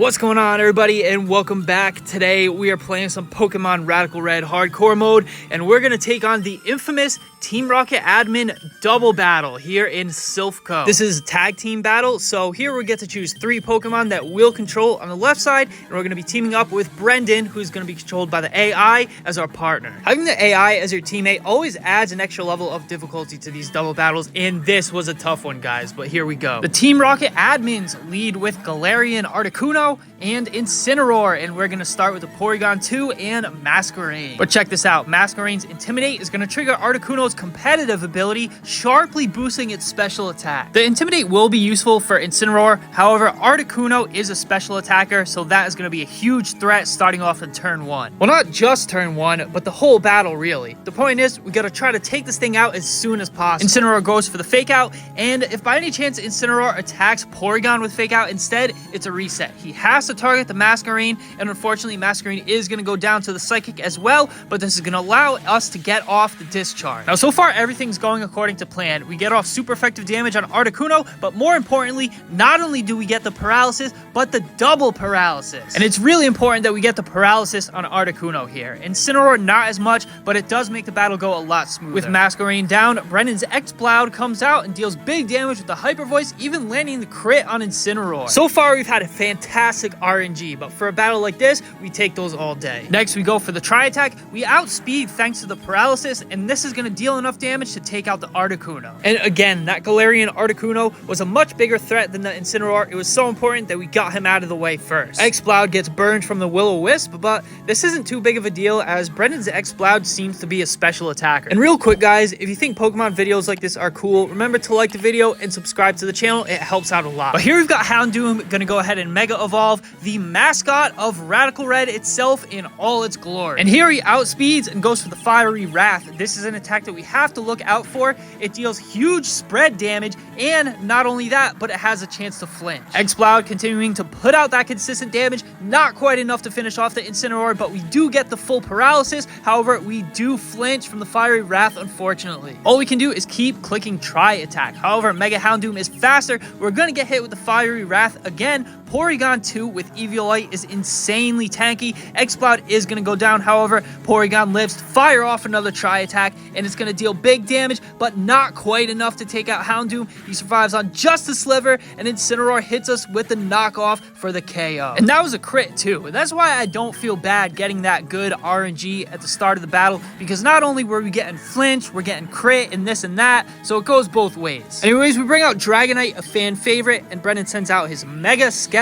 What's going on, everybody, and welcome back. Today we are playing some Pokemon Radical Red hardcore mode, and we're gonna take on the infamous Team Rocket admin double battle here in Silph Co. This is a tag team battle, so here we get to choose 3 Pokemon that we'll control on the left side, and we're gonna be teaming up with Brendan, who's gonna be controlled by the AI as our partner. Having the AI as your teammate always adds an extra level of difficulty to these double battles, and this was a tough one, guys, but here we go. The Team Rocket admins lead with Galarian Articuno and Incineroar, and we're gonna start with the Porygon 2 and Masquerain. But check this out, Masquerain's Intimidate is gonna trigger Articuno's competitive ability, sharply boosting its special attack. The Intimidate will be useful for Incineroar, however, Articuno is a special attacker, so that is gonna be a huge threat starting off in turn 1. Well, not just turn 1, but the whole battle, really. The point is, we gotta try to take this thing out as soon as possible. Incineroar goes for the Fake Out, and if by any chance Incineroar attacks Porygon with Fake Out instead, it's a reset. He has to target the Masquerain, and unfortunately Masquerain is going to go down to the Psychic as well, but this is going to allow us to get off the Discharge. Now, so far everything's going according to plan. We get off super effective damage on Articuno, but more importantly, not only do we get the paralysis, but the double paralysis. And it's really important that we get the paralysis on Articuno here. Incineroar, not as much, but it does make the battle go a lot smoother. With Masquerain down, Brendan's Exploud comes out and deals big damage with the Hyper Voice, even landing the crit on Incineroar. So far, we've had a fantastic RNG, but for a battle like this, we take those all day. Next, we go for the Tri-Attack. We outspeed thanks to the paralysis, and this is going to deal enough damage to take out the Articuno. And again, that Galarian Articuno was a much bigger threat than the Incineroar. It was so important that we got him out of the way first. Exploud gets burned from the Will-O-Wisp, but this isn't too big of a deal as Brendan's Exploud seems to be a special attacker. And real quick, guys, if you think Pokemon videos like this are cool, remember to like the video and subscribe to the channel. It helps out a lot. But here we've got Houndoom gonna go ahead and Mega Evolve, the mascot of Radical Red itself in all its glory. And here he outspeeds and goes for the Fiery Wrath. This is an attack that we have to look out for. It deals huge spread damage, and not only that, but it has a chance to flinch. Exploud continuing to put out that consistent damage, not quite enough to finish off the Incineroar, but we do get the full paralysis. However, we do flinch from the Fiery Wrath, unfortunately. All we can do is keep clicking Tri-Attack. However, Mega Houndoom is faster. We're gonna get hit with the Fiery Wrath again. Porygon 2 with Eviolite is insanely tanky. Exploud is going to go down, however, Porygon lives to fire off another Tri-Attack, and it's going to deal big damage, but not quite enough to take out Houndoom. He survives on just a sliver, and Incineroar hits us with the knockoff for the KO. And that was a crit too. That's why I don't feel bad getting that good RNG at the start of the battle, because not only were we getting flinch, we're getting crit and this and that, so it goes both ways. Anyways, we bring out Dragonite, a fan favorite, and Brendan sends out his Mega Skeptile.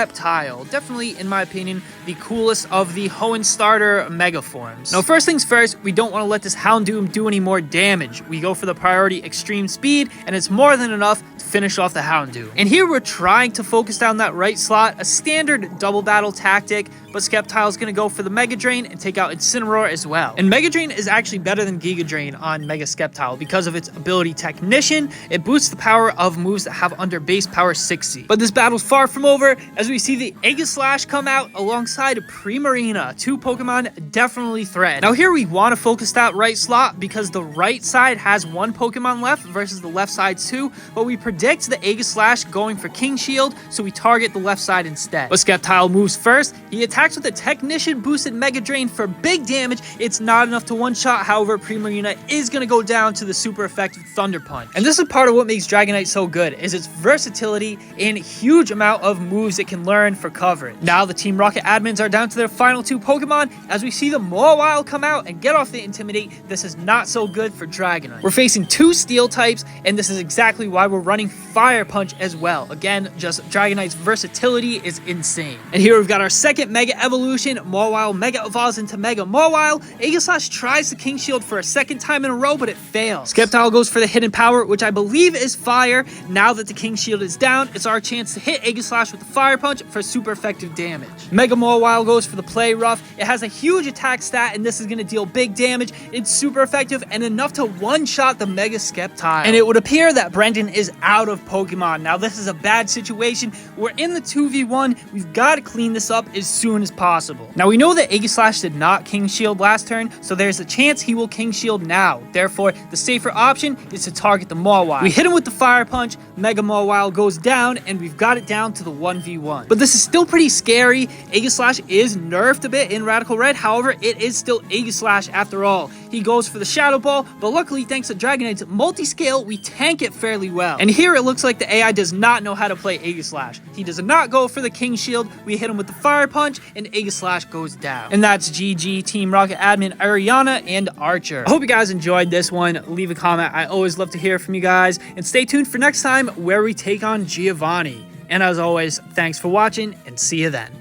Definitely, in my opinion, the coolest of the Hoenn starter Mega forms. Now, first things first, we don't want to let this Houndoom do any more damage. We go for the priority Extreme Speed, and it's more than enough to finish off the Houndoom. And here we're trying to focus down that right slot, a standard double battle tactic, but Skeptile's going to go for the Mega Drain and take out Incineroar as well. And Mega Drain is actually better than Giga Drain on Mega Skeptile because of its ability Technician. It boosts the power of moves that have under base power 60. But this battle's far from over as we see the Aegislash come out alongside Primarina. 2 Pokemon definitely threatened. Now here we want to focus that right slot because the right side has 1 Pokemon left versus the left side 2, but we predict the Aegislash going for King Shield, so we target the left side instead. But Skeptile moves first. He attacks with a Technician boosted Mega Drain for big damage. It's not enough to one-shot, however, Primarina is going to go down to the super effective Thunder Punch. And this is part of what makes Dragonite so good, is its versatility and huge amount of moves it can learn for coverage. Now the Team Rocket admins are down to their final 2 Pokemon as we see the Mawile come out and get off the Intimidate. This is not so good for Dragonite. We're facing 2 Steel types, and this is exactly why we're running Fire Punch as well. Again, just Dragonite's versatility is insane. And here we've got our second Mega Evolution. Mawile Mega Evolves into Mega Mawile. Aegislash tries the King Shield for a second time in a row, but it fails. Skeptile goes for the Hidden Power, which I believe is Fire. Now that the King Shield is down, it's our chance to hit Aegislash with the Fire Punch for super effective damage. Mega Mawile goes for the Play Rough. It has a huge attack stat, and this is going to deal big damage. It's super effective and enough to one-shot the Mega Skeptile. And it would appear that Brendan is out of Pokemon. Now, this is a bad situation. We're in the 2v1. we've got to clean this up as soon as possible. Now we know that Aegislash did not King Shield last turn, so there's a chance he will King Shield now. Therefore, the safer option is to target the Mawile. We hit him with the Fire Punch, Mega Mawile goes down, and we've got it down to the 1v1. But this is still pretty scary. Aegislash is nerfed a bit in Radical Red, however, it is still Aegislash after all. He goes for the Shadow Ball, but luckily thanks to Dragonite's multi-scale, we tank it fairly well. And here it looks like the AI does not know how to play Aegislash. He does not go for the King Shield, we hit him with the Fire Punch, and Aegislash goes down. And that's GG Team Rocket admin Ariana and Archer. I hope you guys enjoyed this one. Leave a comment. I always love to hear from you guys. And stay tuned for next time where we take on Giovanni. And as always, thanks for watching and see you then.